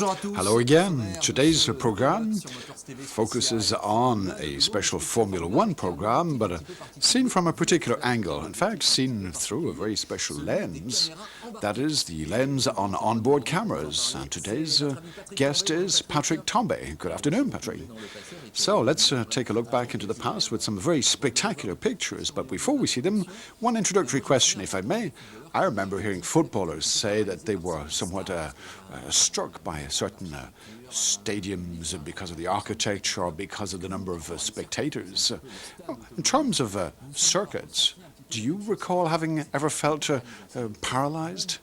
Hello again. Today's program focuses on a special Formula One program, but seen from a particular angle. In fact, seen through a very special lens. That is the lens on onboard cameras. And today's guest is Patrick Tambay. Good afternoon, Patrick. So let's take a look back into the past with some very spectacular pictures. But before we see them, one introductory question, if I may. I remember hearing footballers say that they were somewhat struck by certain stadiums because of the architecture or because of the number of spectators. In terms of circuits, do you recall having ever felt paralyzed?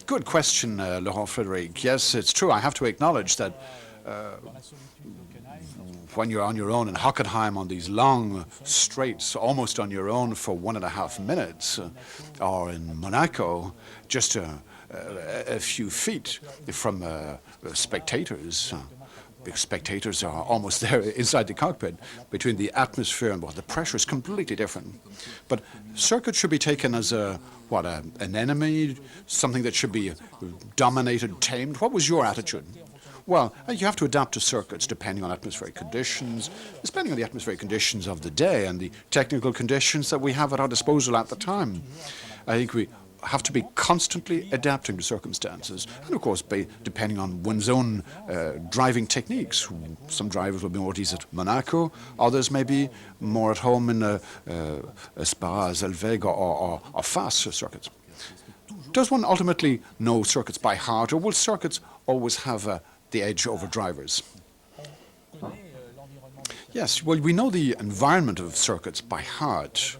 Good question, Laurent Frederic. Yes, it's true. I have to acknowledge that when you're on your own in Hockenheim on these long straights, almost on your own for 1.5 minutes, or in Monaco, just a few feet from spectators. Because spectators are almost there inside the cockpit. Between the atmosphere and the pressure is completely different. But circuit should be taken as an enemy, something that should be dominated, tamed. What was your attitude? Well, you have to adapt to circuits depending on atmospheric conditions, depending on the atmospheric conditions of the day and the technical conditions that we have at our disposal at the time. I think we have to be constantly adapting to circumstances, and of course, depending on one's own driving techniques. Some drivers will be more at ease at Monaco, others may be more at home in Spa, Zellweger, or fast circuits. Does one ultimately know circuits by heart, or will circuits always have the edge over drivers? Yes, well, we know the environment of circuits by heart.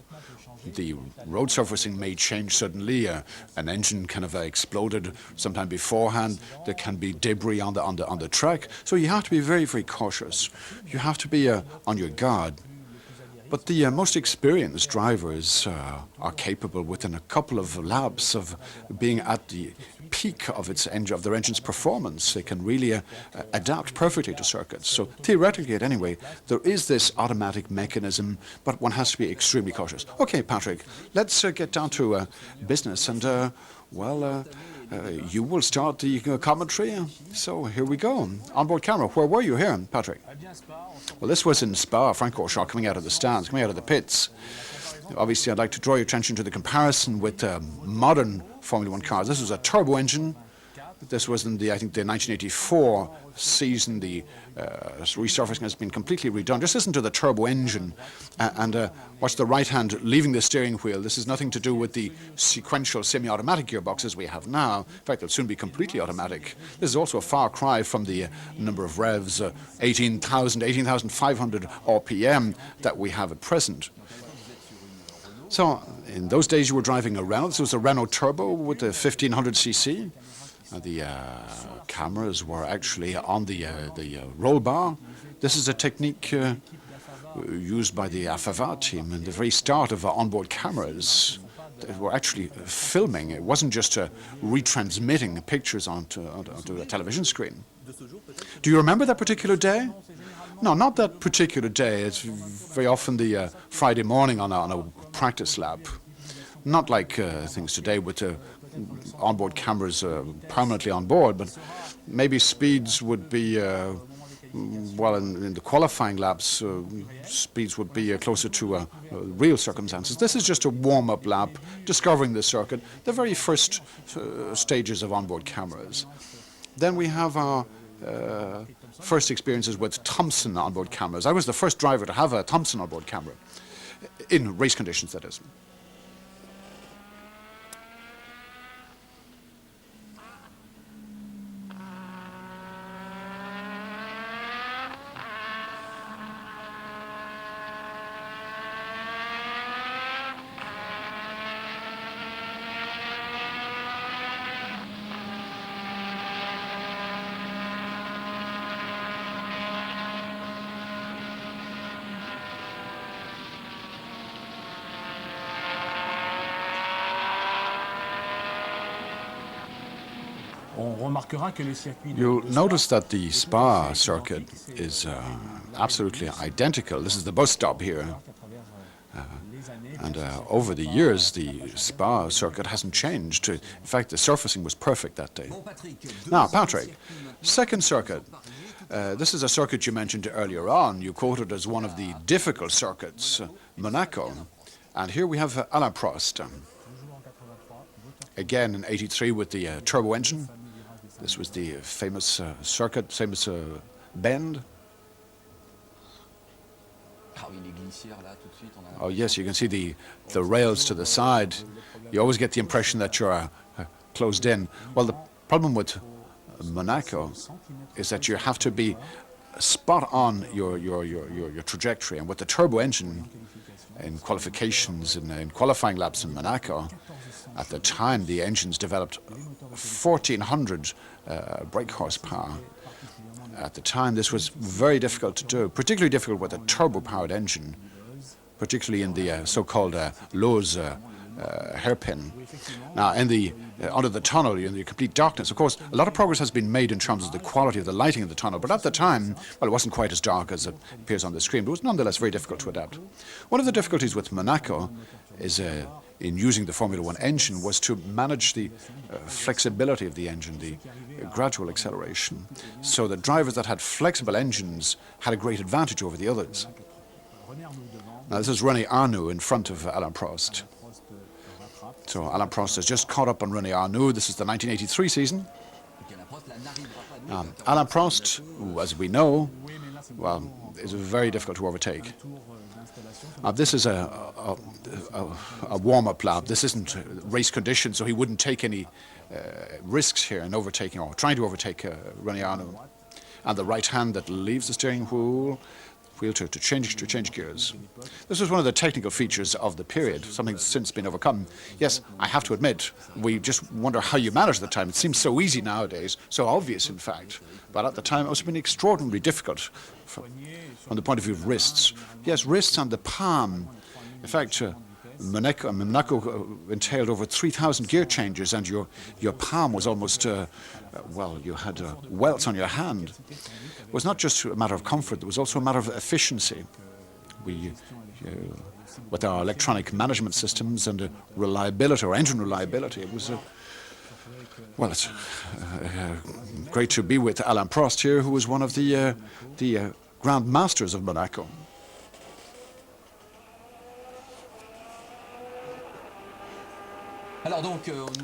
The road surfacing may change suddenly. An engine kind of exploded sometime beforehand. There can be debris on the track. So you have to be very, very cautious. You have to be on your guard. But the most experienced drivers are capable within a couple of laps of being at the peak of their engine's performance. They can really adapt perfectly to circuits. So theoretically, anyway, there is this automatic mechanism, but one has to be extremely cautious. Okay, Patrick, let's get down to business, and you will start the commentary. So here we go. Onboard camera. Where were you here, Patrick? Well, this was in Spa, Francorchamps, coming out of the stands, coming out of the pits. Obviously, I'd like to draw your attention to the comparison with modern Formula One cars. This was a turbo engine. This was in the 1984 season. The resurfacing has been completely redone. Just listen to the turbo engine and watch the right hand leaving the steering wheel. This is nothing to do with the sequential semi-automatic gearboxes we have now. In fact, they'll soon be completely automatic. This is also a far cry from the number of revs, 18,500 RPM that we have at present. So in those days you were driving a Renault. This was a Renault Turbo with a 1500cc. The cameras were actually on the roll bar. This is a technique used by the AFAVA team in the very start of onboard cameras. They were actually filming. It wasn't just retransmitting pictures onto a television screen. Do you remember that particular day? No, not that particular day. It's very often the Friday morning on a practice lap. Not like things today with onboard cameras permanently on board, but maybe speeds would be, in the qualifying laps, speeds would be closer to real circumstances. This is just a warm-up lap, discovering the circuit, the very first stages of onboard cameras. Then we have our first experiences with Thomson onboard cameras. I was the first driver to have a Thomson onboard camera, in race conditions, that is. You'll notice that the Spa circuit is absolutely identical. This is the bus stop here. And over the years, the Spa circuit hasn't changed. In fact, the surfacing was perfect that day. Now, Patrick, second circuit. This is a circuit you mentioned earlier on. You quoted as one of the difficult circuits, Monaco. And here we have Alain Prost. Again in '83 with the turbo engine. This was the famous circuit, famous bend. Oh yes, you can see the rails to the side. You always get the impression that you're closed in. Well, the problem with Monaco is that you have to be spot on your trajectory. And with the turbo engine in qualifications, in qualifying laps in Monaco, at the time the engines developed 1,400 brake horsepower. At the time, this was very difficult to do, particularly difficult with a turbo-powered engine, particularly in the so-called Lowe's hairpin. Now, under the tunnel, you're in the complete darkness. Of course, a lot of progress has been made in terms of the quality of the lighting of the tunnel, but at the time, well, it wasn't quite as dark as it appears on the screen, but it was nonetheless very difficult to adapt. One of the difficulties with Monaco is in using the Formula One engine was to manage the flexibility of the engine, the gradual acceleration. So the drivers that had flexible engines had a great advantage over the others. Now this is René Arnoux in front of Alain Prost. So Alain Prost has just caught up on René Arnoux. This is the 1983 season. Alain Prost, who, as we know, well, is very difficult to overtake. This is a warm-up lap. This isn't race conditions, so he wouldn't take any risks here in overtaking or trying to overtake René Arnoux. And the right hand that leaves the steering wheel to change gears. This was one of the technical features of the period, something that's since been overcome. Yes, I have to admit, we just wonder how you managed the time. It seems so easy nowadays, so obvious in fact. But at the time, it must have been extraordinarily difficult from the point of view of wrists. Yes, wrists and the palm. In fact, Monaco entailed over 3,000 gear changes, and your palm was almost, well, you had welts on your hand. It was not just a matter of comfort, it was also a matter of efficiency. With our electronic management systems and reliability, or engine reliability, it was, well, it's great to be with Alain Prost here, who was one of the Grand Masters of Monaco.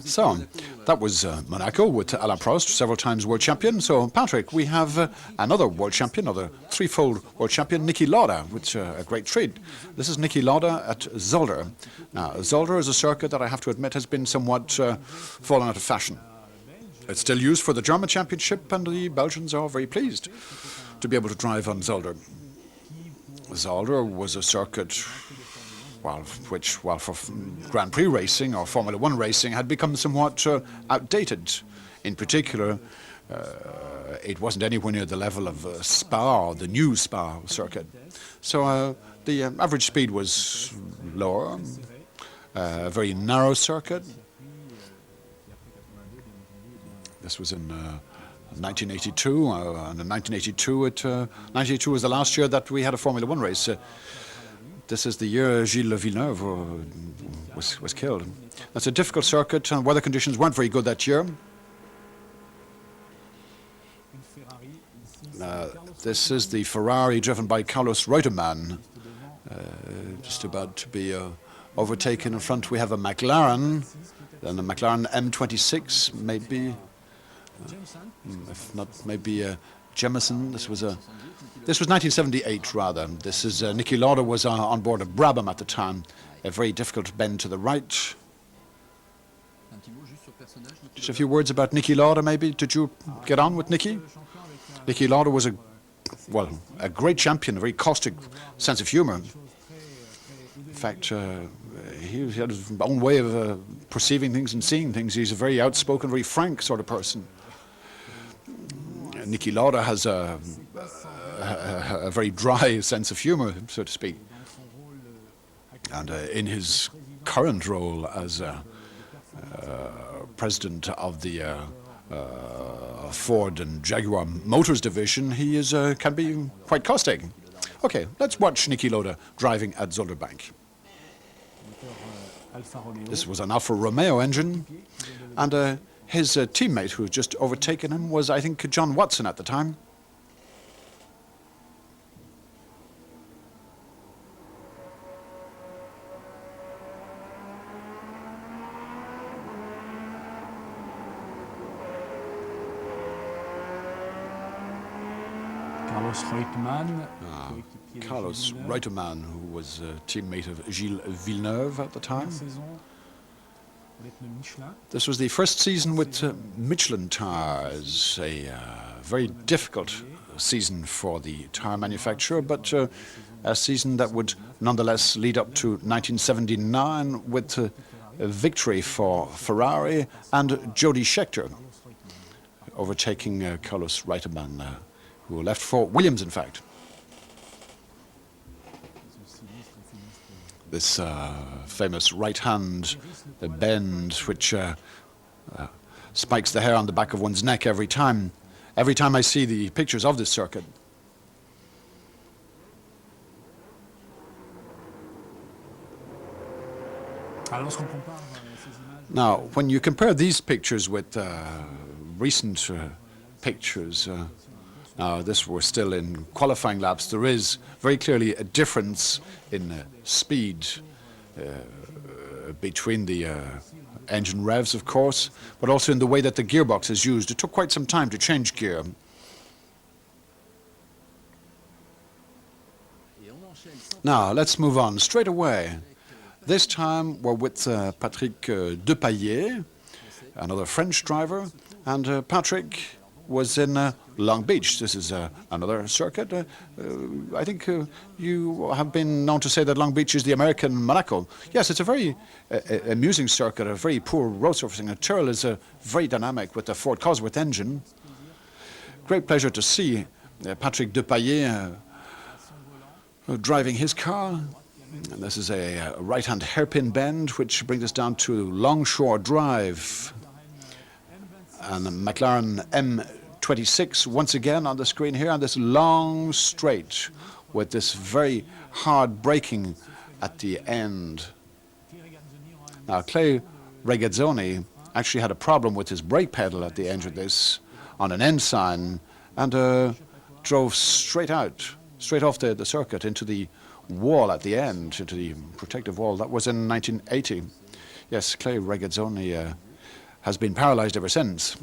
So, that was Monaco with Alain Prost, several times world champion. So, Patrick, we have another world champion, another threefold world champion, Niki Lauda, which a great treat. This is Niki Lauda at Zolder. Now, Zolder is a circuit that I have to admit has been somewhat fallen out of fashion. It's still used for the German championship, and the Belgians are very pleased to be able to drive on Zolder. Zolder was a circuit which for Grand Prix racing or Formula One racing had become somewhat outdated. In particular, it wasn't anywhere near the level of Spa, or the new Spa circuit. So the average speed was lower, a very narrow circuit. This was in 1982, and in 1982 was the last year that we had a Formula One race. This is the year Gilles Villeneuve was killed. That's a difficult circuit, and weather conditions weren't very good that year. This is the Ferrari driven by Carlos Reutemann, just about to be overtaken. In front we have a McLaren, then a McLaren M26, maybe, if not, maybe Jemison. This was 1978, rather. This is Niki Lauda was on board a Brabham at the time. A very difficult bend to the right. Just a few words about Niki Lauda, maybe. Did you get on with Niki? Niki Lauda was a great champion, a very caustic sense of humor. In fact, he had his own way of perceiving things and seeing things. He's a very outspoken, very frank sort of person. Niki Lauda has a very dry sense of humor, so to speak. And in his current role as president of the Ford and Jaguar Motors division, he can be quite caustic. Okay, let's watch Niki Lauda driving at Zolderbank. This was an Alfa Romeo engine, and his teammate who had just overtaken him was, I think, John Watson at the time. Carlos Reutemann, who was a teammate of Gilles Villeneuve at the time. This was the first season with Michelin tires, a very difficult season for the tire manufacturer, but a season that would nonetheless lead up to 1979 with a victory for Ferrari and Jody Scheckter, overtaking Carlos Reutemann, who left for Williams, in fact. This famous right-hand bend, which spikes the hair on the back of one's neck every time I see the pictures of this circuit. Now, when you compare these pictures with recent pictures, this was still in qualifying laps. There is very clearly a difference in speed between the engine revs, of course, but also in the way that the gearbox is used. It took quite some time to change gear. Now, let's move on straight away. This time we're with Patrick Depailler, another French driver, and Patrick was in Long Beach. This is another circuit. I think you have been known to say that Long Beach is the American Monaco. Yes, it's a very amusing circuit, a very poor road surfacing. The Tyrrell is very dynamic with the Ford Cosworth engine. Great pleasure to see Patrick Depailler driving his car. And this is a right-hand hairpin bend, which brings us down to Longshore Drive. And the McLaren M26 once again on the screen here, on this long straight with this very hard braking at the end. Now, Clay Regazzoni actually had a problem with his brake pedal at the end of this on an end sign, and drove straight off the circuit into the wall at the end, into the protective wall. That was in 1980. Yes, Clay Regazzoni has been paralyzed ever since.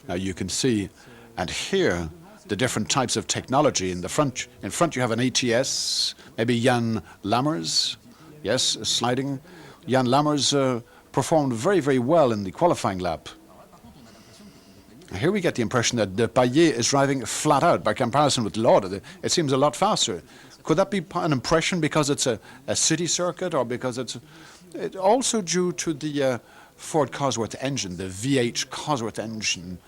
Now you can see and hear the different types of technology in the front. In front you have an ATS, maybe Jan Lammers, yes, sliding. Jan Lammers performed very, very well in the qualifying lap. Here we get the impression that Depailler is driving flat out by comparison with Lauda. It seems a lot faster. Could that be an impression because it's a city circuit, or because it's also due to the Ford Cosworth engine, the V8 Cosworth engine,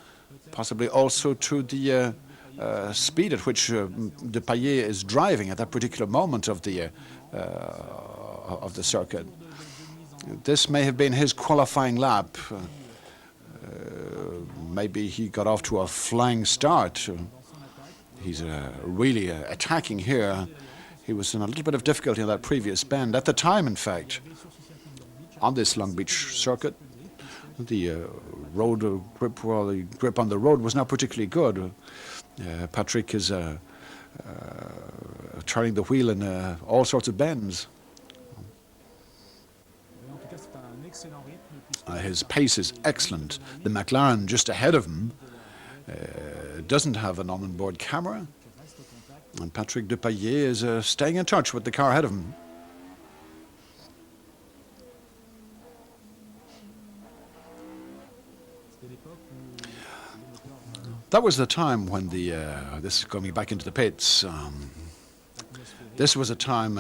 possibly also to the speed at which Depailler is driving at that particular moment of the circuit. This may have been his qualifying lap. Maybe he got off to a flying start. He's really attacking here. He was in a little bit of difficulty on that previous bend. At the time, in fact, on this Long Beach circuit, the road grip, well, the grip on the road was not particularly good. Patrick is turning the wheel in all sorts of bends. His pace is excellent. The McLaren just ahead of him doesn't have an on-board camera, and Patrick Depailler is staying in touch with the car ahead of him. That was the time when this is coming back into the pits. This was a time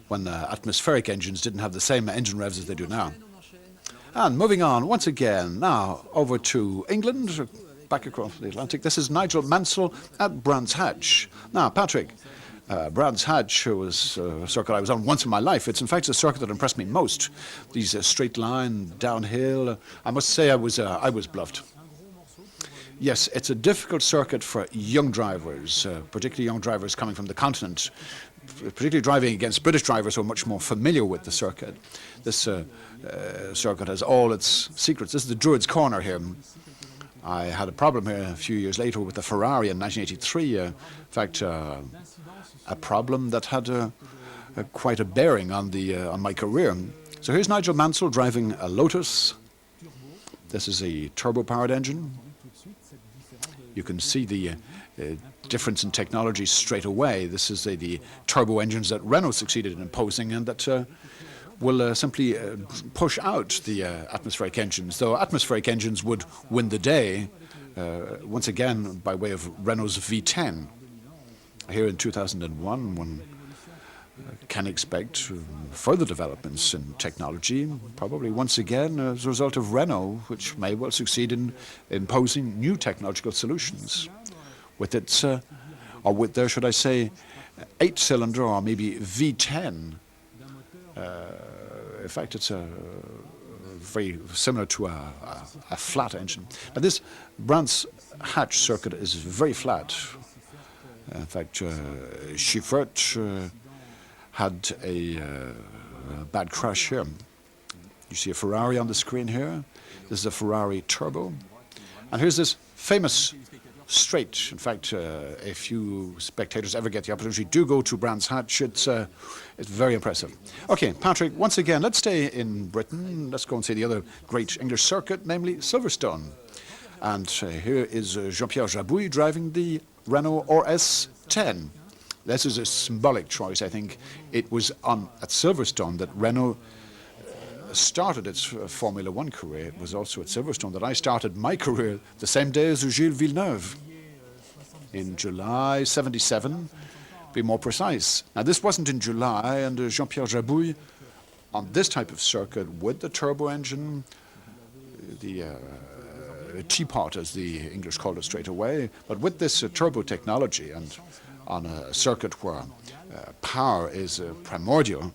when the atmospheric engines didn't have the same engine revs as they do now. And moving on, once again, now over to England, back across the Atlantic. This is Nigel Mansell at Brands Hatch. Now, Patrick, Brands Hatch was a circuit I was on once in my life. It's in fact a circuit that impressed me most. These straight line, downhill. I must say I was bluffed. Yes, it's a difficult circuit for young drivers, particularly young drivers coming from the continent. particularly driving against British drivers who are much more familiar with the circuit. This circuit has all its secrets. This is the Druids Corner here. I had a problem here a few years later with the Ferrari in 1983. In fact, a problem that had quite a bearing on my career. So here's Nigel Mansell driving a Lotus. This is a turbo-powered engine. You can see the difference in technology straight away. This is the turbo engines that Renault succeeded in imposing, and that will simply push out the atmospheric engines, though atmospheric engines would win the day, once again, by way of Renault's V10. Here in 2001, one can expect further developments in technology, probably once again as a result of Renault, which may well succeed in imposing new technological solutions with its, or with their, should I say, 8-cylinder or maybe V10. In fact, it's very similar to a flat engine. Now, this Brands Hatch circuit is very flat. In fact, Schiffert had a bad crash here. You see a Ferrari on the screen here. This is a Ferrari Turbo. And here's this famous straight. In fact, if you spectators ever get the opportunity, do go to Brands Hatch. It's very impressive. Okay, Patrick, once again, let's stay in Britain. Let's go and see the other great English circuit, namely Silverstone. And here is Jean-Pierre Jabouille driving the Renault RS 10. This is a symbolic choice, I think. It was at Silverstone that Renault started its Formula One career. It was also at Silverstone that I started my career the same day as Gilles Villeneuve, in July '77, to be more precise. Now, this wasn't in July, and Jean-Pierre Jabouille, on this type of circuit with the turbo engine, the teapot, as the English called it straight away, but with this turbo technology and on a circuit where power is primordial,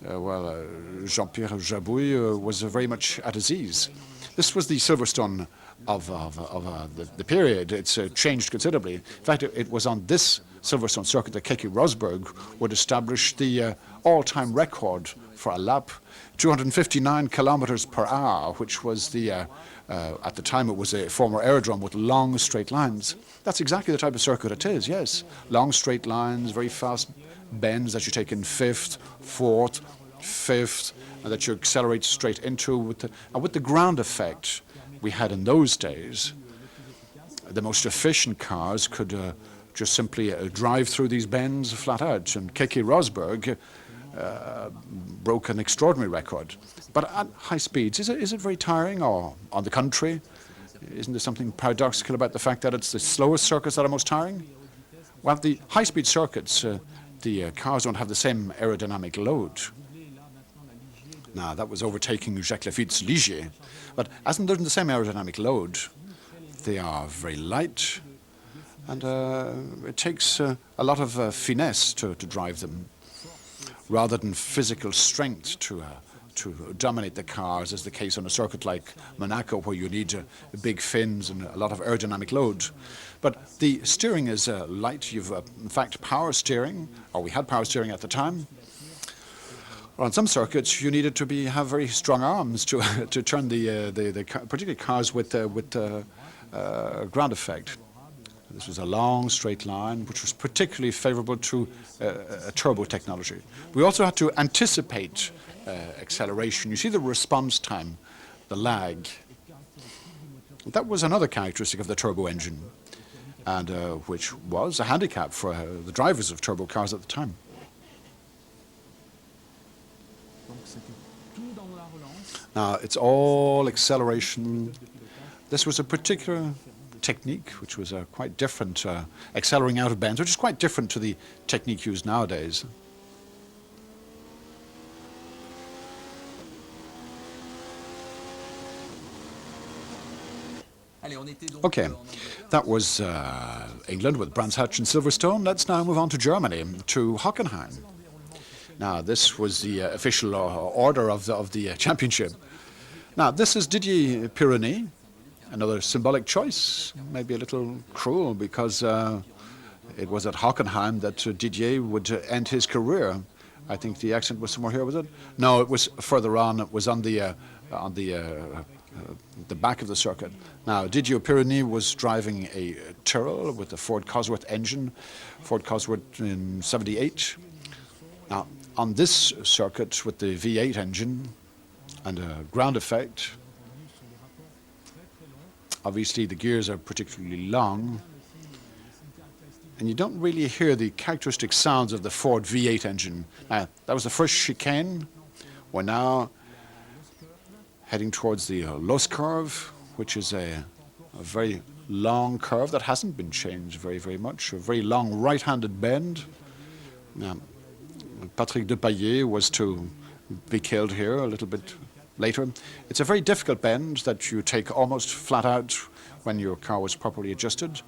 Jean-Pierre Jabouille was very much at his ease. This was the Silverstone of the period. It's changed considerably. In fact, it was on this Silverstone circuit that Keke Rosberg would establish the all-time record for a lap, 259 kilometers per hour, which was at the time it was a former aerodrome with long straight lines. That's exactly the type of circuit it is, yes. Long straight lines, very fast bends that you take in fifth, fourth, fifth, and that you accelerate straight into. With the ground effect we had in those days, the most efficient cars could just simply drive through these bends flat out. And Keke Rosberg broke an extraordinary record. But at high speeds, is it very tiring, or on the contrary? Isn't there something paradoxical about the fact that it's the slowest circuits that are most tiring? Well, the high-speed circuits, the cars don't have the same aerodynamic load. Now, that was overtaking Jacques Lafitte's Ligier. But as they're in the same aerodynamic load, they are very light, and it takes a lot of finesse to drive them, rather than physical strength to dominate the cars, as the case on a circuit like Monaco, where you need big fins and a lot of aerodynamic load. But the steering is light. You've, in fact, power steering, or we had power steering at the time. On some circuits, you needed to have very strong arms to turn particularly cars with ground effect. This was a long straight line, which was particularly favorable to turbo technology. We also had to anticipate acceleration. You see the response time, the lag. That was another characteristic of the turbo engine, and which was a handicap for the drivers of turbo cars at the time. Now, it's all acceleration. This was a particular technique, which was quite different, accelerating out of bends, which is quite different to the technique used nowadays. Okay, that was England with Brands Hatch and Silverstone. Let's now move on to Germany, to Hockenheim. Now, this was the official order of the championship. Now, this is Didier Pironi, another symbolic choice, maybe a little cruel, because It was at Hockenheim that Didier would end his career. I think the accident was somewhere here, was it? No, it was further on. It was on the back of the circuit. Now, Didier Pironi was driving a Tyrrell with a Ford Cosworth engine, Ford Cosworth in '78. Now, on this circuit with the V8 engine and a ground effect, obviously the gears are particularly long, and you don't really hear the characteristic sounds of the Ford V8 engine. Now, that was the first chicane. We're now heading towards the Los curve, which is a very long curve that hasn't been changed very much, a very long right-handed bend. Patrick Depailler was to be killed here a little bit later. It's a very difficult bend that you take almost flat out when your car was properly adjusted.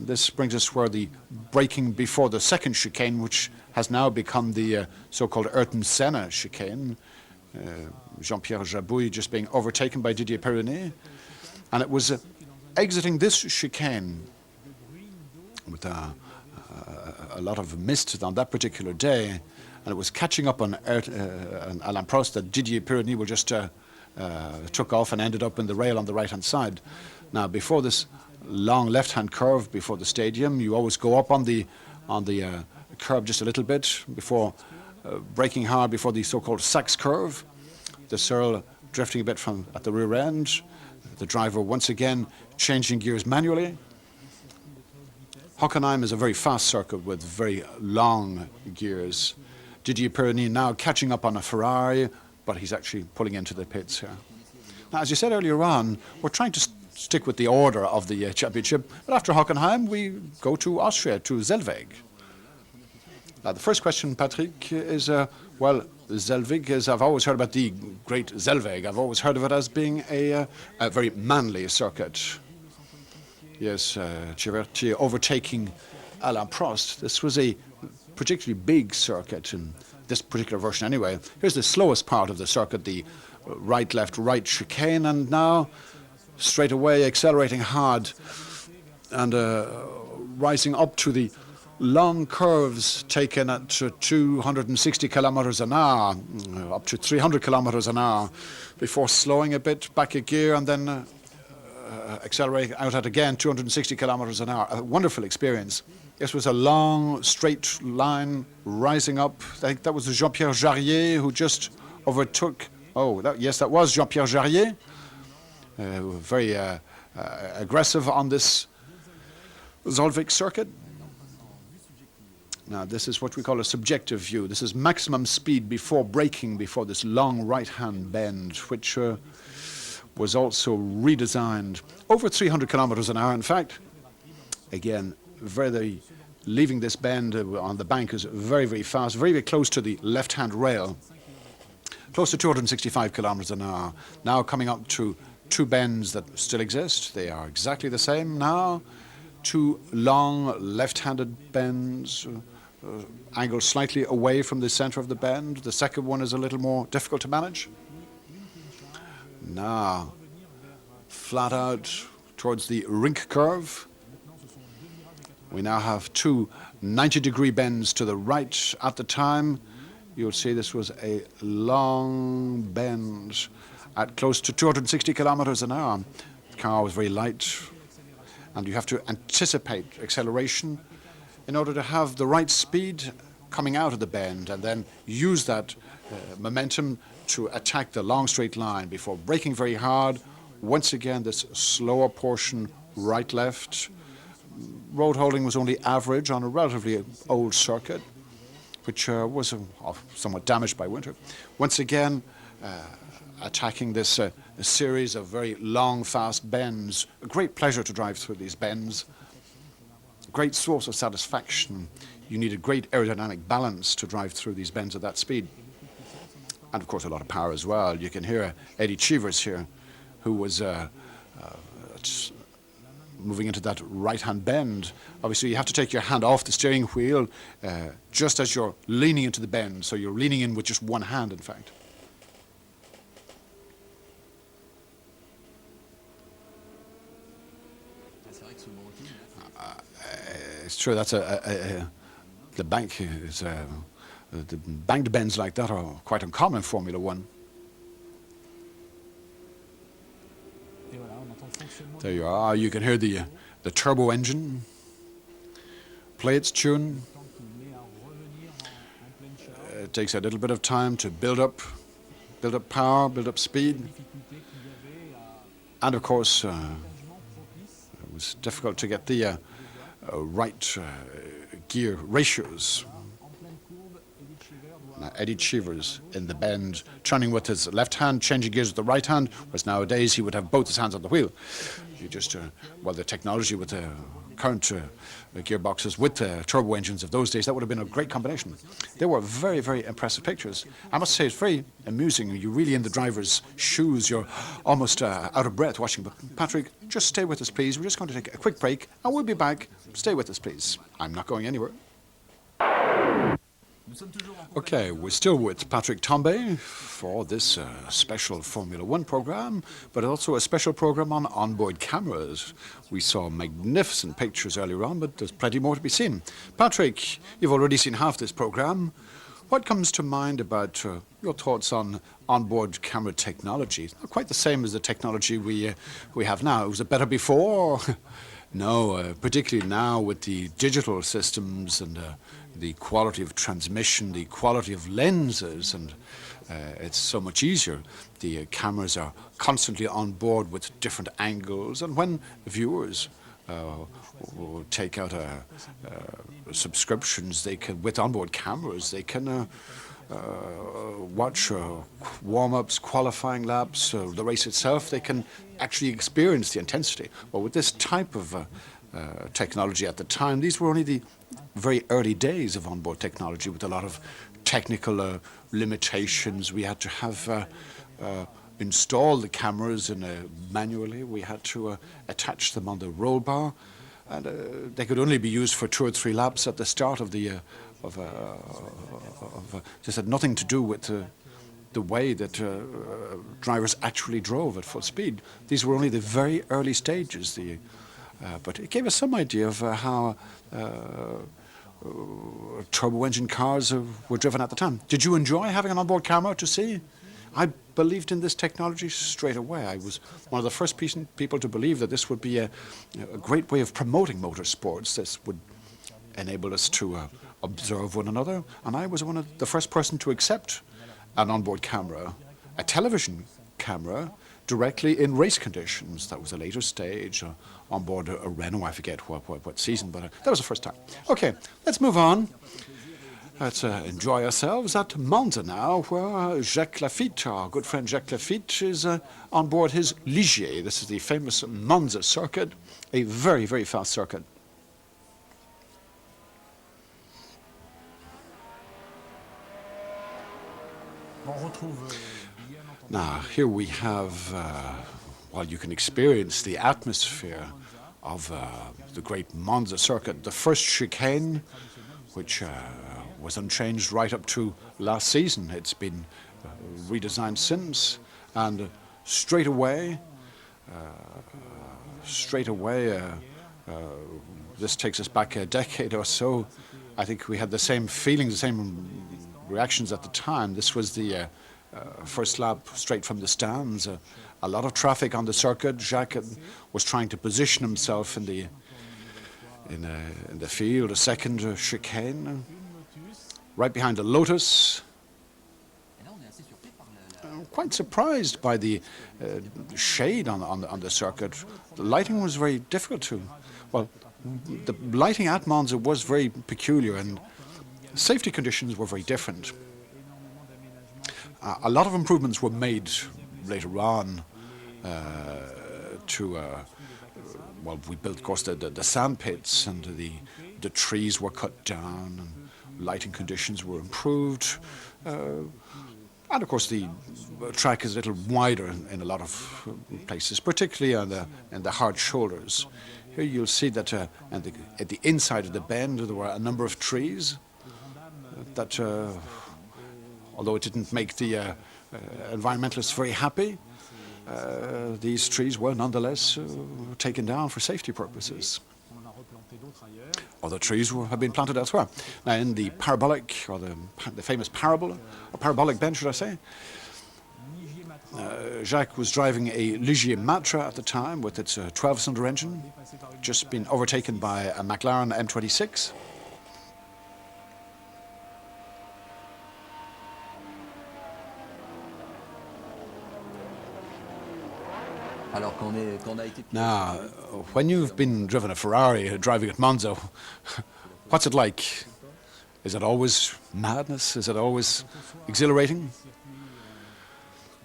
This brings us where the braking before the second chicane, which has now become the so-called Ayrton Senna chicane, Jean-Pierre Jabouille just being overtaken by Didier Pironi. And it was exiting this chicane with a lot of mist on that particular day, and it was catching up on Alain Prost that Didier Pironi will just took off and ended up in the rail on the right-hand side. Now, before this long left-hand curve before the stadium, you always go up on the curb just a little bit before braking hard before the so-called Sachs curve. The Searle drifting a bit from at the rear end. The driver once again changing gears manually. Hockenheim is a very fast circuit with very long gears. Didier Pironi now catching up on a Ferrari, but he's actually pulling into the pits here. Now, as you said earlier on, we're trying to stick with the order of the championship, but after Hockenheim, we go to Austria, to Zellweg. Now, the first question, Patrick, is, well, Zellweg is, I've always heard about the great Zellweg. I've always heard of it as being a very manly circuit. Yes, Chiverti overtaking Alain Prost. This was a particularly big circuit in this particular version anyway. Here's the slowest part of the circuit, the right, left, right chicane, and now straight away accelerating hard and rising up to the long curves taken at 260 kilometers an hour, up to 300 kilometers an hour, before slowing a bit, back a gear, and then accelerating out at again 260 kilometers an hour. A wonderful experience. This was a long, straight line rising up. I think that was Jean-Pierre Jarier who just overtook. Oh, yes, that was Jean-Pierre Jarier. Very aggressive on this Zolvik circuit. Now, this is what we call a subjective view. This is maximum speed before braking, before this long right-hand bend, which was also redesigned. Over 300 kilometers an hour, in fact. Again, leaving this bend on the bank is very, very fast, very, very close to the left-hand rail. Close to 265 kilometers an hour. Now coming up to two bends that still exist. They are exactly the same now. Two long left-handed bends, angled slightly away from the center of the bend. The second one is a little more difficult to manage. Now, flat out towards the Rink curve. We now have two 90-degree bends to the right. At the time, you'll see this was a long bend at close to 260 kilometers an hour. The car was very light, and you have to anticipate acceleration in order to have the right speed coming out of the bend and then use that momentum to attack the long straight line before braking very hard. Once again, this slower portion, right-left. Road holding was only average on a relatively old circuit, which was somewhat damaged by winter. Once again, attacking this series of very long, fast bends. A great pleasure to drive through these bends. Great source of satisfaction. You need a great aerodynamic balance to drive through these bends at that speed. And, of course, a lot of power as well. You can hear Eddie Cheevers here, who was moving into that right-hand bend. Obviously, you have to take your hand off the steering wheel just as you're leaning into the bend. So you're leaning in with just one hand, in fact. It's sure that's the bank is the banked bends like that are quite uncommon in Formula One. There you are. You can hear the turbo engine play its tune. It takes a little bit of time to build up power, build up speed, and of course it was difficult to get the right gear ratios. Now, Eddie Cheevers in the bend, turning with his left hand, changing gears with the right hand, whereas nowadays he would have both his hands on the wheel. You just, well, the technology with the current gearboxes with the turbo engines of those days, that would have been a great combination. They were very, very impressive pictures. I must say it's very amusing. You're really in the driver's shoes. You're almost out of breath watching. But Patrick, just stay with us, please. We're just going to take a quick break, and we'll be back. Stay with us, please. I'm not going anywhere. Okay, we're still with Patrick Tambay for this special Formula One program, but also a special program on onboard cameras. We saw magnificent pictures earlier on, but there's plenty more to be seen. Patrick, you've already seen half this program. What comes to mind about your thoughts on onboard camera technology? Not quite the same as the technology we have now. Was it better before? No, particularly now with the digital systems and the quality of transmission, the quality of lenses, and it's so much easier. The cameras are constantly on board with different angles, and when viewers take out subscriptions, they can, with onboard cameras, they can watch warm-ups, qualifying laps, the race itself. They can actually experience the intensity. Well, with this type of technology at the time, these were only the very early days of onboard technology with a lot of technical limitations. We had to have install the cameras manually. We had to attach them on the roll bar, and they could only be used for 2 or 3 laps at the start of the this had nothing to do with the way that drivers actually drove at full speed. These were only the very early stages. But it gave us some idea of how turbo engine cars were driven at the time. Did you enjoy having an onboard camera to see? I believed in this technology straight away. I was one of the first people to believe that this would be a great way of promoting motorsports. This would enable us to observe one another, and I was one of the first person to accept an onboard camera, a television camera, directly in race conditions. That was a later stage on board a Renault. I forget what season, but that was the first time. Okay, let's move on. Let's enjoy ourselves at Monza now, where Jacques Laffite, our good friend Jacques Laffite, is on board his Ligier. This is the famous Monza circuit, a very, very fast circuit. Now, here we have, well, you can experience the atmosphere of the great Monza circuit. The first chicane, which was unchanged right up to last season. It's been redesigned since, and straight away, this takes us back a decade or so. I think we had the same feelings, the same reactions at the time. This was the first lap straight from the stands. A lot of traffic on the circuit. Jacques was trying to position himself in the field. A second chicane, right behind the Lotus. I'm quite surprised by the shade on the circuit. The lighting was very difficult to. Well, the lighting at Monza was very peculiar, and safety conditions were very different. A lot of improvements were made later on well, we built, of course, the sand pits, and the trees were cut down, and lighting conditions were improved. And, of course, the track is a little wider in a lot of places, particularly in the hard shoulders. Here you'll see that at the inside of the bend there were a number of trees that, although it didn't make the environmentalists very happy, these trees were nonetheless taken down for safety purposes. other trees have been planted elsewhere. Now, in the parabolic, or the famous parabola, or parabolic bench, should I say, Jacques was driving a Ligier Matra at the time with its 12-cylinder engine, just been overtaken by a McLaren M26. Now, when you've been driven a Ferrari driving at Monza, what's it like? Is it always madness? Is it always exhilarating?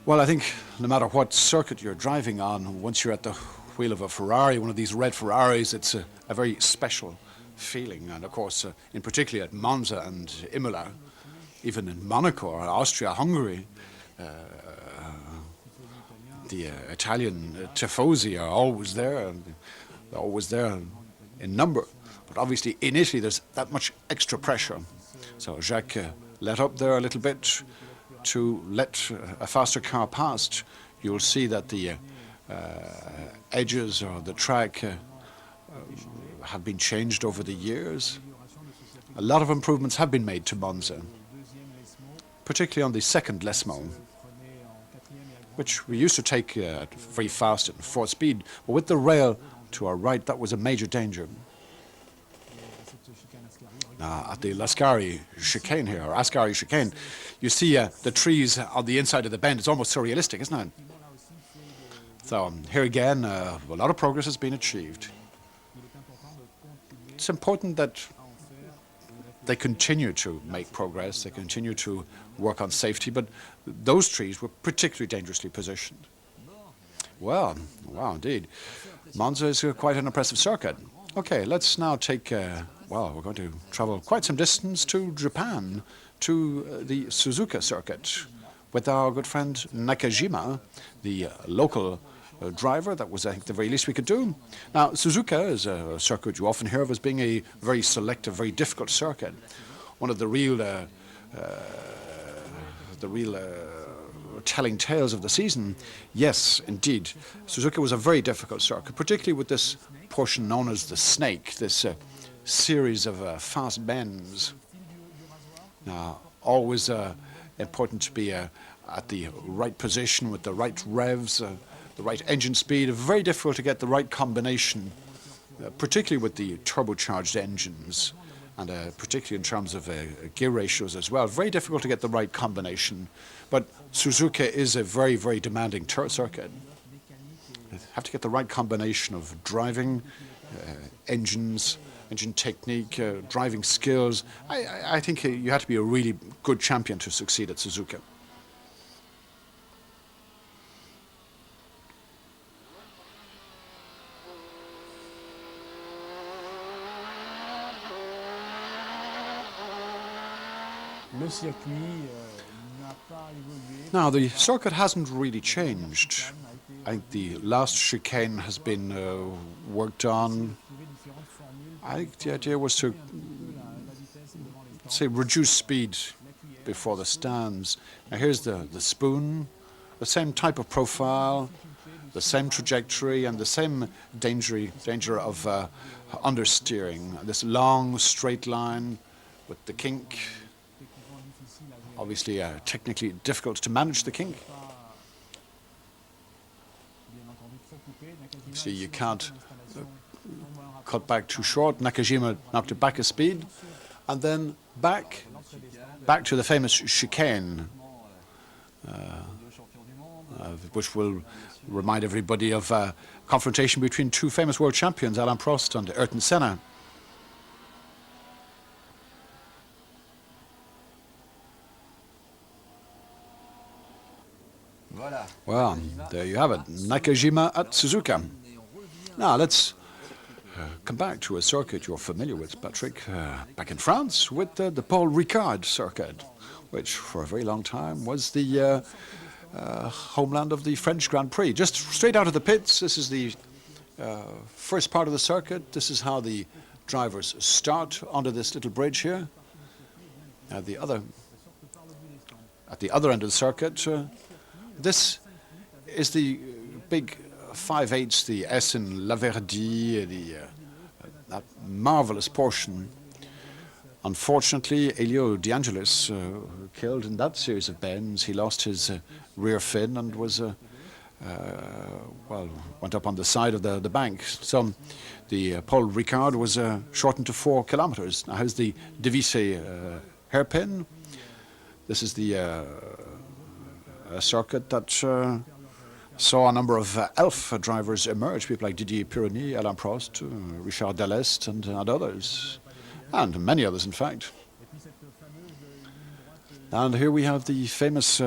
Well, I think no matter what circuit you're driving on, once you're at the wheel of a Ferrari, one of these red Ferraris, it's a very special feeling. And of course, in particular at Monza and Imola, even in Monaco or Austria, Hungary, the Italian tifosi are always there, and they're always there in number. But obviously in Italy there's that much extra pressure. So Jacques let up there a little bit to let a faster car past. You'll see that the edges or the track have been changed over the years. A lot of improvements have been made to Monza, particularly on the second Lesmo, which we used to take very fast at 4 speed. But with the rail to our right, that was a major danger. At the Lascari chicane here, or Ascari chicane, you see the trees on the inside of the bend. It's almost surrealistic, isn't it? So here again, a lot of progress has been achieved. It's important that they continue to make progress, they continue to work on safety, but those trees were particularly dangerously positioned. Well, wow, indeed. Monza is quite an impressive circuit. Okay, let's now take, well, we're going to travel quite some distance to Japan, to the Suzuka circuit, with our good friend Nakajima, the local driver. That was, I think, the very least we could do. Now, Suzuka is a circuit you often hear of as being a very selective, very difficult circuit. One of the real telling tales of the season. Yes, indeed, Suzuka was a very difficult circuit, particularly with this portion known as the Snake, this series of fast bends. Now, always important to be at the right position with the right revs, the right engine speed. Very difficult to get the right combination, particularly with the turbocharged engines, and particularly in terms of gear ratios as well. Very difficult to get the right combination. But Suzuka is a very, very demanding circuit. You have to get the right combination of driving, engines, engine technique, driving skills. I think you have to be a really good champion to succeed at Suzuka. Now, the circuit hasn't really changed. I think the last chicane has been worked on. I think the idea was to, say, reduce speed before the stands. Now, here's the spoon, the same type of profile, the same trajectory, and the same danger of understeering. This long, straight line with the kink. Obviously, technically difficult to manage the kink. See, you can't cut back too short. Nakajima knocked it back a speed, and then back to the famous chicane, which will remind everybody of a confrontation between two famous world champions, Alain Prost and Ayrton Senna. Well, there you have it, Nakajima at Suzuka. Now, let's come back to a circuit you're familiar with, Patrick, back in France with the Paul Ricard circuit, which for a very long time was the homeland of the French Grand Prix. Just straight out of the pits, this is the first part of the circuit. This is how the drivers start onto this little bridge here. At the other end of the circuit, this is the big 5/8, the Essen, Laverdy, that marvelous portion. Unfortunately, Elio De Angelis, killed in that series of bends. He lost his rear fin and was, went up on the side of the bank. So the Paul Ricard was shortened to 4 kilometers. Now here's the Devisay hairpin. This is the circuit that saw a number of ELF drivers emerge, people like Didier Pironi, Alain Prost, Richard Dall'Est, and others, and many others, in fact. And here we have the famous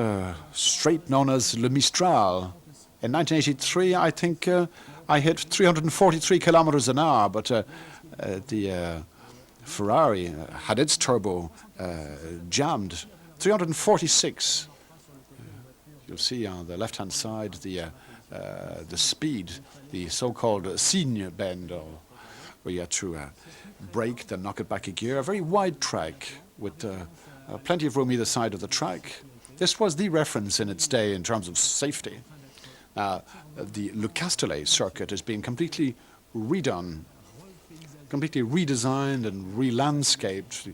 straight known as Le Mistral. In 1983, I think I hit 343 kilometers an hour, but the Ferrari had its turbo jammed. 346. You'll see on the left-hand side the speed, the so-called Signe bend, where you had to brake, then knock it back a gear. A very wide track with plenty of room either side of the track. This was the reference in its day in terms of safety. The Le Castellet circuit has been completely redone, completely redesigned and re-landscaped.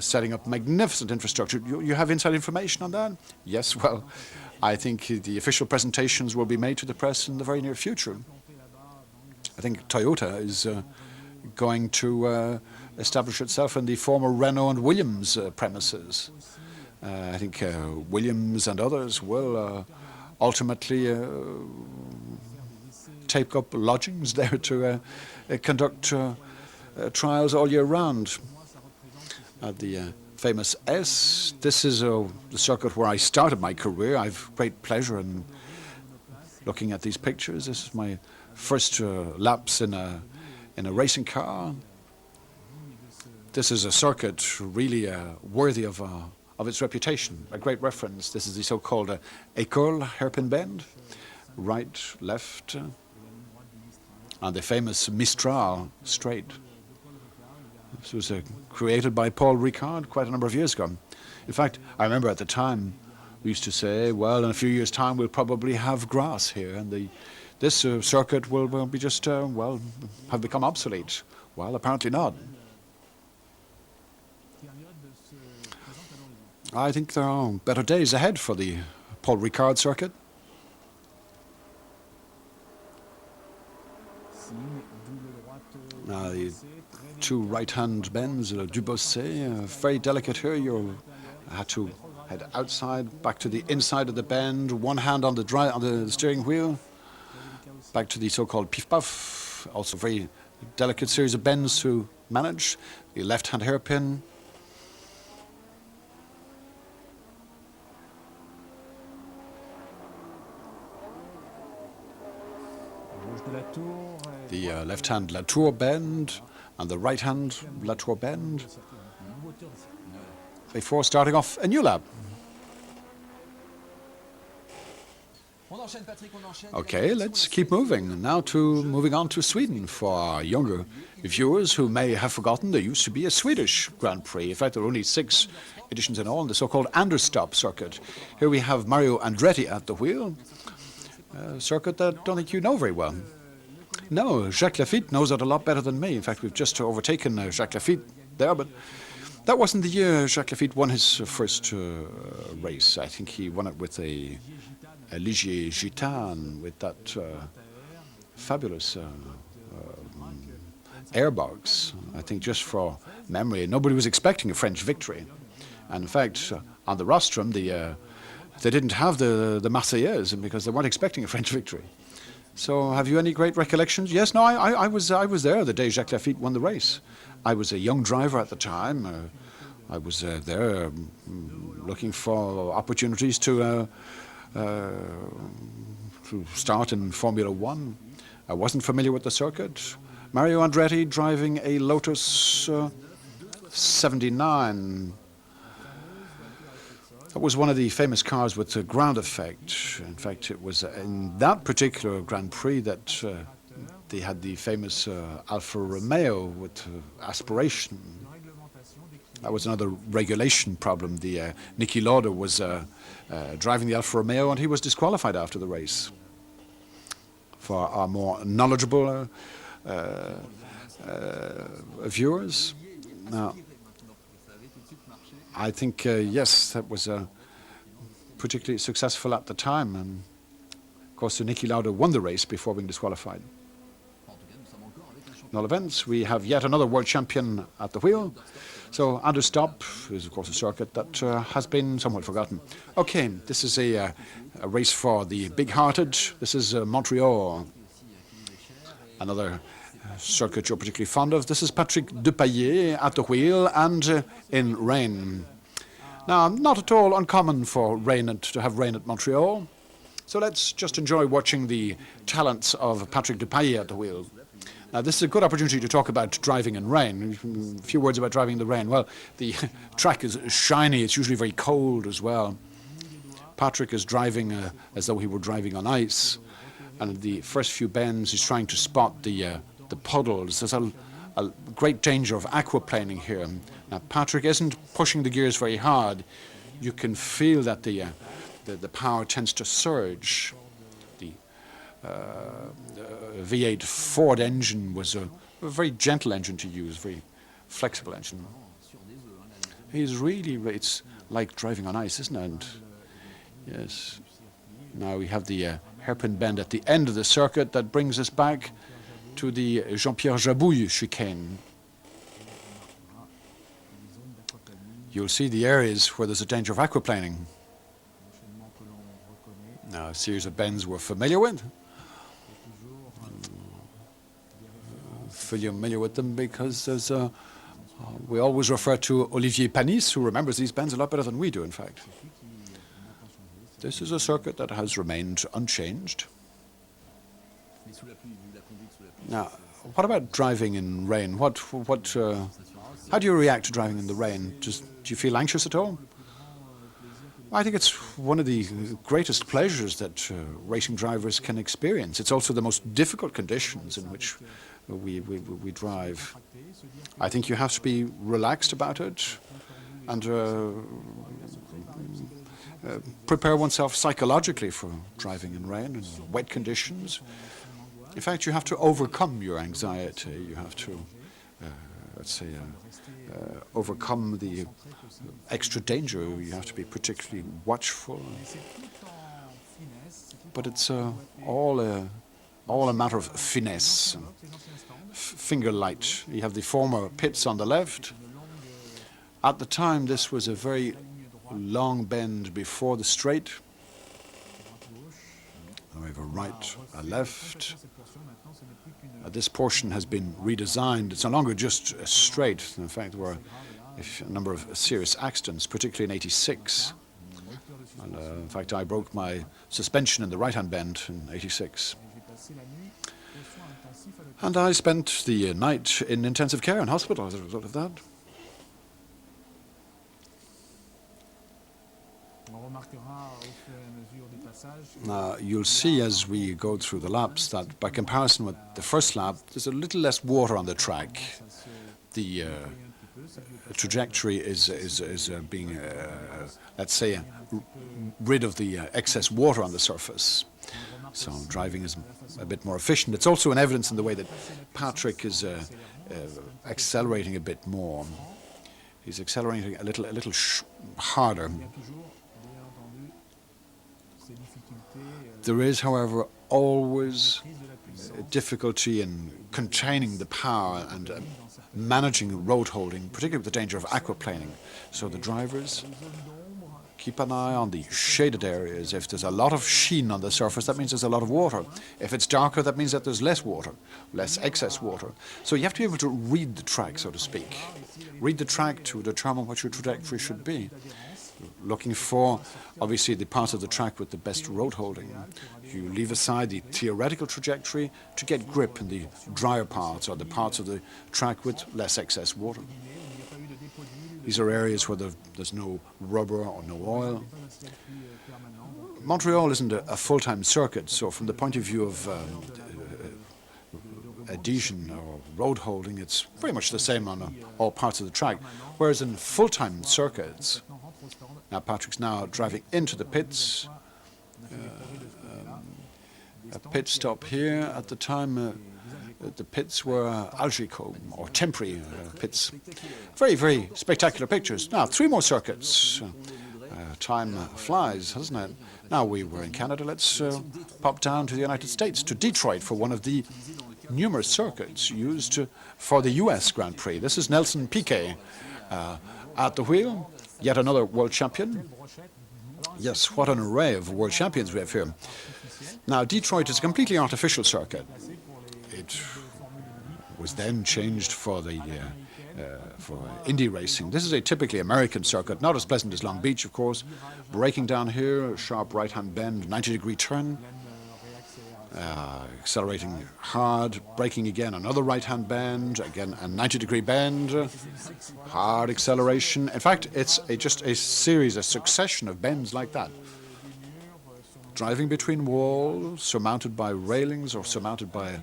Setting up magnificent infrastructure. You have inside information on that? Yes, well, I think the official presentations will be made to the press in the very near future. I think Toyota is going to establish itself in the former Renault and Williams premises. I think Williams and others will ultimately take up lodgings there to conduct trials all year round. The famous S. This is the circuit where I started my career. I've great pleasure in looking at these pictures. This is my first laps in a racing car. This is a circuit really worthy of its reputation. A great reference. This is the so-called École hairpin bend, right, left, and the famous Mistral straight. This was created by Paul Ricard quite a number of years ago. In fact, I remember at the time we used to say, well, in a few years' time we'll probably have grass here, and this circuit will be just, have become obsolete. Well, apparently not. I think there are better days ahead for the Paul Ricard circuit. Now, the 2 right-hand bends, Dubossé, very delicate here. You had to head outside, back to the inside of the bend, one hand on the steering wheel, back to the so-called pif-paf, also very delicate series of bends to manage. The left-hand hairpin. The left-hand Latour bend and the right-hand Latour bend before starting off a new lap. Okay, let's keep moving. Now moving on to Sweden for our younger viewers who may have forgotten there used to be a Swedish Grand Prix. In fact, there are only 6 editions in all in the so-called Anderstorp circuit. Here we have Mario Andretti at the wheel, a circuit that I don't think you know very well. No, Jacques Laffite knows it a lot better than me. In fact, we've just overtaken Jacques Laffite there, but that wasn't the year Jacques Laffite won his first race. I think he won it with a Ligier Gitane, with that fabulous airbox. I think just for memory, nobody was expecting a French victory. And in fact, on the rostrum, they didn't have the Marseillaise because they weren't expecting a French victory. So have you any great recollections? Yes, no, I was there the day Jacques Laffite won the race. I was a young driver at the time. I was there looking for opportunities to start in Formula One. I wasn't familiar with the circuit. Mario Andretti driving a Lotus 79. That was one of the famous cars with the ground effect. In fact, it was in that particular Grand Prix that they had the famous Alfa Romeo with aspiration. That was another regulation problem. The Niki Lauda was driving the Alfa Romeo, and he was disqualified after the race. For our more knowledgeable viewers. Now, I think, yes, that was particularly successful at the time. And of course, Niki Lauda won the race before being disqualified. In all events, we have yet another world champion at the wheel. So Anders Stop is, of course, a circuit that has been somewhat forgotten. Okay, this is a race for the big-hearted. This is Montreal, another circuit you're particularly fond of. This is Patrick Depailler at the wheel and in rain. Now, not at all uncommon for to have rain at Montreal. So let's just enjoy watching the talents of Patrick Depailler at the wheel. Now, this is a good opportunity to talk about driving in rain. A few words about driving in the rain. Well, the track is shiny. It's usually very cold as well. Patrick is driving as though he were driving on ice. And in the first few bends, he's trying to spot the puddles. There's a great danger of aquaplaning here. Now, Patrick isn't pushing the gears very hard. You can feel that the power tends to surge. V8 Ford engine was a very gentle engine to use, very flexible engine. It's like driving on ice, isn't it? And yes. Now we have the hairpin bend at the end of the circuit that brings us back to the Jean-Pierre Jabouille chicane. You'll see the areas where there's a danger of aquaplaning. Now, a series of bends we're familiar with. Familiar with them because there's we always refer to Olivier Panis, who remembers these bends a lot better than we do, in fact. This is a circuit that has remained unchanged. Now, what about driving in rain? How do you react to driving in the rain? Do you feel anxious at all? I think it's one of the greatest pleasures that racing drivers can experience. It's also the most difficult conditions in which we drive. I think you have to be relaxed about it and prepare oneself psychologically for driving in rain and wet conditions. In fact, you have to overcome your anxiety. You have to, overcome the extra danger. You have to be particularly watchful. But it's all a matter of finesse, finger light. You have the former pits on the left. At the time, this was a very long bend before the straight. We have a right, a left. This portion has been redesigned. It's no longer just a straight. In fact, there were a number of serious accidents, particularly in '86. And, in fact, I broke my suspension in the right-hand bend in '86. And I spent the night in intensive care in hospital as a result of that. Now, you'll see as we go through the laps that by comparison with the first lap, there's a little less water on the track. The trajectory is being, let's say, rid of the excess water on the surface. So driving is a bit more efficient. It's also an evidence in the way that Patrick is accelerating a bit more. He's accelerating a little harder. There is, however, always difficulty in containing the power and managing road holding, particularly with the danger of aquaplaning. So the drivers keep an eye on the shaded areas. If there's a lot of sheen on the surface, that means there's a lot of water. If it's darker, that means that there's less water, less excess water. So you have to be able to read the track, so to speak. Read the track to determine what your trajectory should be. Looking for, obviously, the parts of the track with the best road holding. You leave aside the theoretical trajectory to get grip in the drier parts or the parts of the track with less excess water. These are areas where there's no rubber or no oil. Montreal isn't a full-time circuit, so from the point of view of adhesion or road holding, it's very much the same on all parts of the track. Whereas in full-time circuits, now Patrick's now driving into the pits. A pit stop here. At the time, the pits were Algico or temporary pits. Very, very spectacular pictures. Now, 3 more circuits. Time flies, doesn't it? Now we were in Canada. Let's pop down to the United States, to Detroit, for one of the numerous circuits used for the U.S. Grand Prix. This is Nelson Piquet at the wheel, yet another world champion. Yes, what an array of world champions we have here. Now, Detroit is a completely artificial circuit. It was then changed for the for Indy racing. This is a typically American circuit, not as pleasant as Long Beach, of course. Braking down here, a sharp right-hand bend, 90-degree turn. Accelerating hard, braking again, another right-hand bend, again a 90-degree bend, hard acceleration. In fact, it's just a series, a succession of bends like that. Driving between walls, surmounted by railings or surmounted by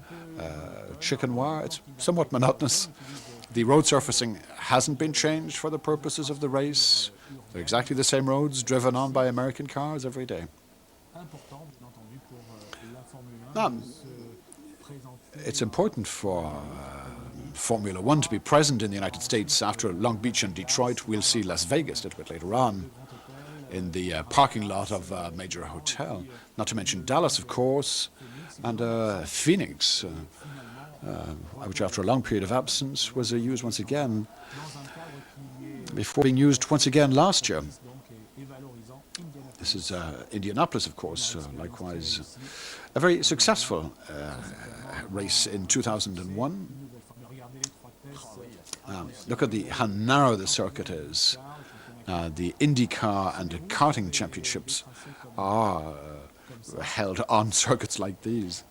chicken wire. It's somewhat monotonous. The road surfacing hasn't been changed for the purposes of the race. They're exactly the same roads driven on by American cars every day. Now, it's important for Formula One to be present in the United States. After Long Beach and Detroit, we'll see Las Vegas a little bit later on in the parking lot of a major hotel. Not to mention Dallas, of course, and Phoenix, which after a long period of absence was used once again, before being used once again last year. This is Indianapolis, of course, likewise. A very successful race in 2001. Look at how narrow the circuit is. The IndyCar and the karting championships are held on circuits like these.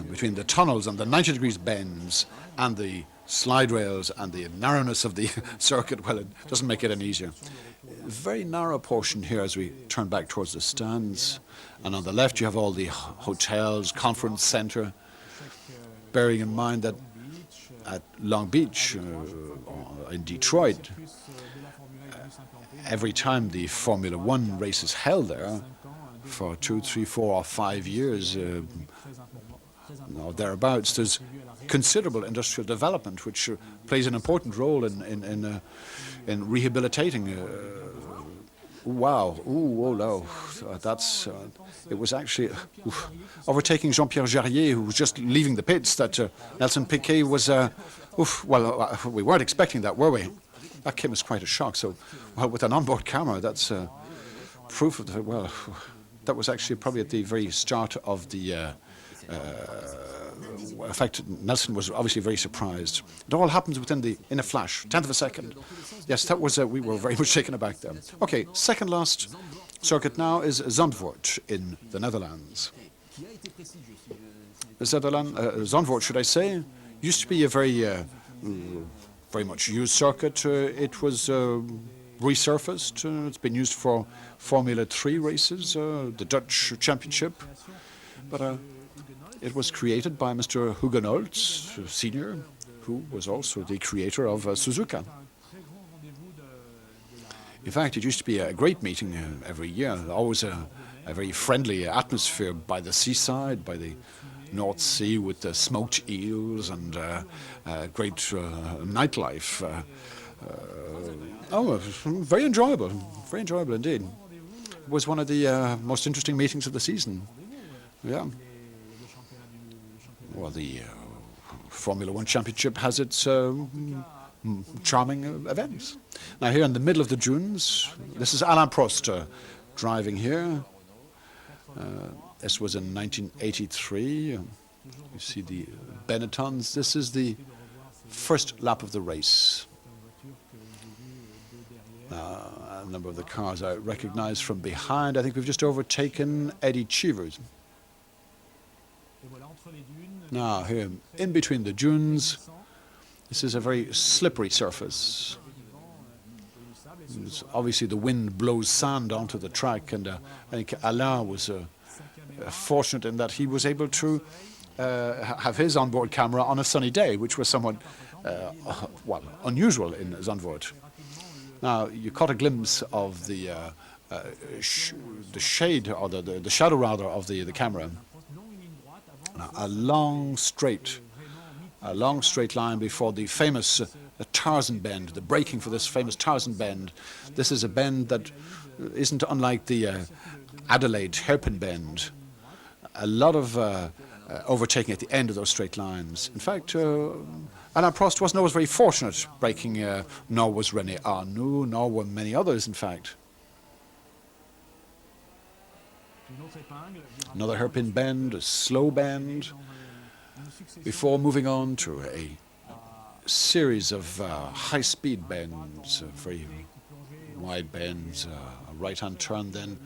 Between the tunnels and the 90 degrees bends and the slide rails and the narrowness of the circuit, well, it doesn't make it any easier. Very narrow portion here as we turn back towards the stands. And on the left you have all the hotels, conference center, bearing in mind that at Long Beach, in Detroit, every time the Formula One race is held there, for 2, 3, 4 or 5 years, or thereabouts, there's considerable industrial development which plays an important role in rehabilitating. Wow! Ooh, oh no! That's it was actually overtaking Jean-Pierre Jarier, who was just leaving the pits. That Nelson Piquet was. Well, we weren't expecting that, were we? That came as quite a shock. So, well, with an onboard camera, that's proof of the. Well, that was actually probably at the very start of the. In fact, Nelson was obviously very surprised. It all happens in a flash, 10th of a second. Yes, that was, we were very much taken aback there. Okay, second last circuit now is Zandvoort in the Netherlands. Zandvoort, should I say, used to be a very much used circuit. It was resurfaced. It's been used for Formula 3 races, the Dutch Championship. But it was created by Mr. Hugenholtz, Sr., who was also the creator of Suzuka. In fact, it used to be a great meeting every year, always a very friendly atmosphere by the seaside, by the North Sea with the smoked eels and great nightlife. Very enjoyable indeed. It was one of the most interesting meetings of the season. Yeah. Well, the Formula One Championship has its charming events. Now, here in the middle of the dunes, this is Alain Prost driving here. This was in 1983. You see the Benettons. This is the first lap of the race. A number of the cars I recognize from behind. I think we've just overtaken Eddie Cheevers. Now, here, in between the dunes, this is a very slippery surface. Obviously, the wind blows sand onto the track, and I think Alain was fortunate in that he was able to have his onboard camera on a sunny day, which was somewhat, unusual in Zandvoort. Now, you caught a glimpse of the shade, or the shadow rather, of the camera. a long straight line before the famous Tarzan bend, the braking for this famous Tarzan bend. This is a bend that isn't unlike the Adelaide hairpin bend. A lot of overtaking at the end of those straight lines. In fact, Alain Prost wasn't always very fortunate braking, nor was René Arnoux, nor were many others, in fact. Another hairpin bend, a slow bend, before moving on to a series of high-speed bends, very wide bends, a right-hand turn, then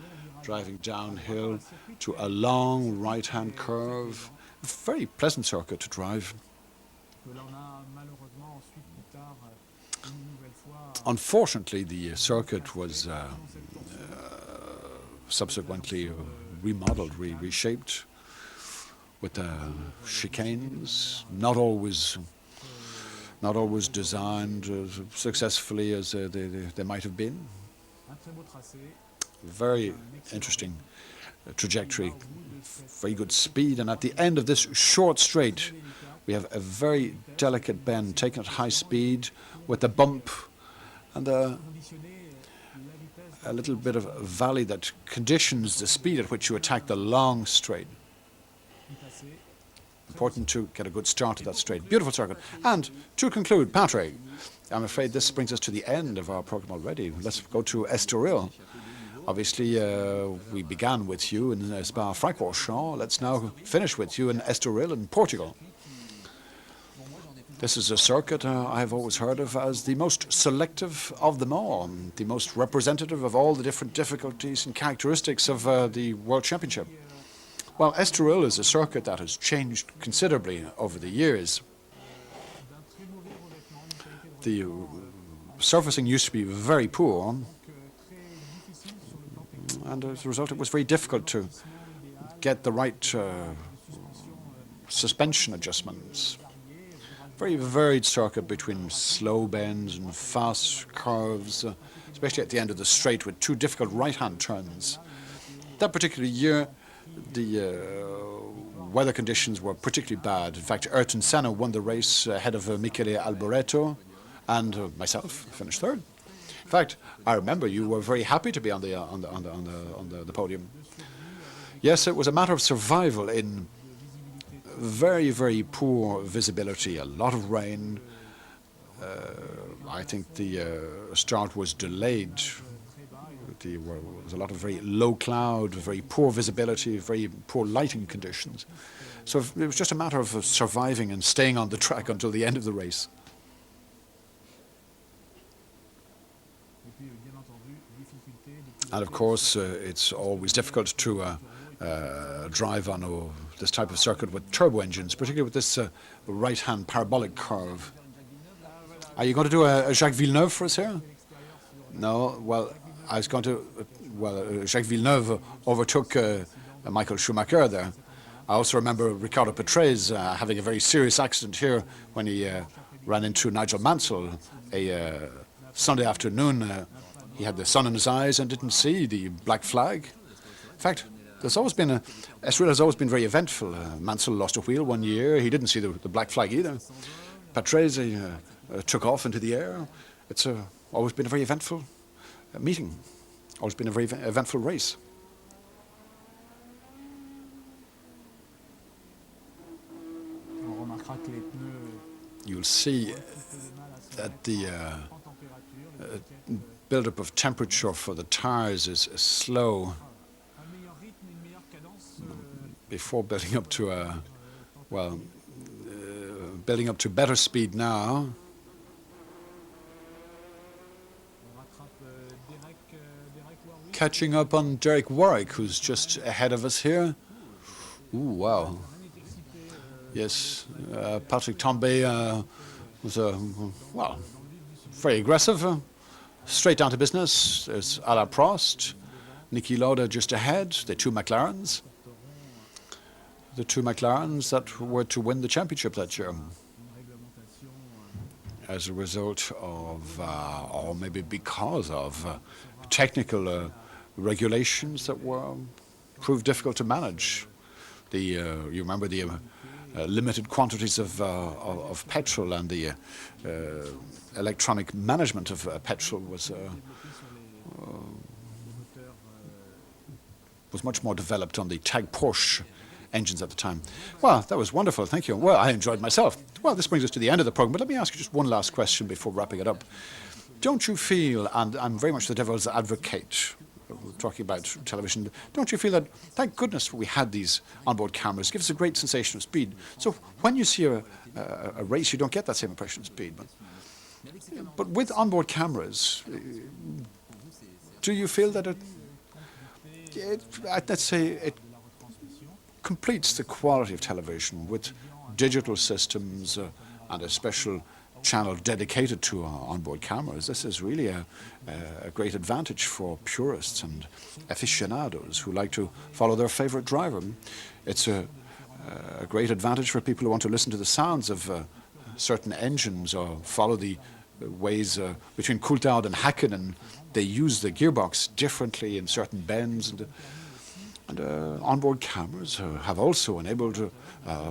driving downhill to a long right-hand curve. A very pleasant circuit to drive. Unfortunately, the circuit was subsequently remodeled, reshaped with chicanes, not always designed as successfully as they might have been. Very interesting trajectory, very good speed, and at the end of this short straight, we have a very delicate bend taken at high speed with a bump and a little bit of a valley that conditions the speed at which you attack the long straight. Important to get a good start to that straight. Beautiful circuit. And to conclude, Patrick, I'm afraid this brings us to the end of our program already. Let's go to Estoril. Obviously, we began with you in Spa-Francorchamps. Let's now finish with you in Estoril in Portugal. This is a circuit I have always heard of as the most selective of them all, the most representative of all the different difficulties and characteristics of the World Championship. Well, Estoril is a circuit that has changed considerably over the years. The surfacing used to be very poor, and as a result it was very difficult to get the right suspension adjustments. Very varied circuit between slow bends and fast curves, especially at the end of the straight with two difficult right-hand turns. That particular year, the weather conditions were particularly bad. In fact, Ayrton Senna won the race ahead of Michele Alboreto, and myself finished third. In fact, I remember you were very happy to be on the podium. Yes, it was a matter of survival in very, very poor visibility, a lot of rain. I think the start was delayed. There was a lot of very low cloud, very poor visibility, very poor lighting conditions. So it was just a matter of surviving and staying on the track until the end of the race. And of course, it's always difficult to drive on this type of circuit with turbo engines, particularly with this right-hand parabolic curve. Are you going to do a Jacques Villeneuve for us here? No? Well, I was going to... Jacques Villeneuve overtook Michael Schumacher there. I also remember Ricardo Patrese having a very serious accident here when he ran into Nigel Mansell a Sunday afternoon. He had the sun in his eyes and didn't see the black flag. In fact, Estoril has always been very eventful. Mansell lost a wheel one year. He didn't see the black flag either. Patrese took off into the air. It's always been a very eventful meeting. Always been a very eventful race. You'll see that the build-up of temperature for the tires is slow before building up to building up to better speed now. Catching up on Derek Warwick, who's just ahead of us here. Ooh, wow. Yes, Patrick Tambay was, very aggressive. Straight down to business. There's Alain Prost, Niki Lauda just ahead, the two McLarens. The two McLarens that were to win the championship that year. As a result of, or maybe because of, technical regulations that proved difficult to manage. You remember the limited quantities of petrol, and the electronic management of petrol was much more developed on the Tag Porsche engines at the time. Well, that was wonderful. Thank you. Well, I enjoyed myself. Well, this brings us to the end of the program, but let me ask you just one last question before wrapping it up. Don't you feel, and I'm very much the devil's advocate, talking about television, don't you feel that, thank goodness we had these onboard cameras, gives a great sensation of speed. So when you see a race, you don't get that same impression of speed. But with onboard cameras, do you feel that let's say it completes the quality of television with digital systems and a special channel dedicated to onboard cameras? This is really a great advantage for purists and aficionados who like to follow their favorite driver. It's a great advantage for people who want to listen to the sounds of certain engines or follow the ways between Coulthard and Häkkinen. They use the gearbox differently in certain bends, and onboard cameras have also enabled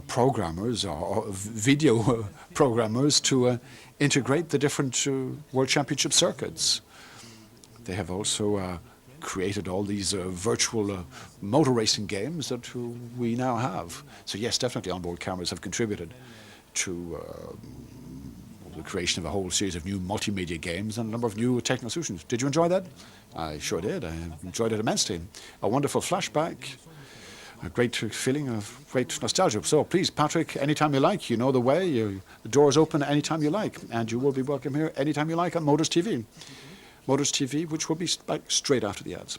programmers or video programmers to integrate the different World Championship circuits. They have also created all these virtual motor racing games that we now have. So yes, definitely onboard cameras have contributed to the creation of a whole series of new multimedia games and a number of new technical solutions. Did you enjoy that? I sure did. I enjoyed it immensely. A wonderful flashback, a great feeling of great nostalgia. So please, Patrick, anytime you like, you know the way. The door is open anytime you like, and you will be welcome here anytime you like on Motors TV. Motors TV, which will be back straight after the ads.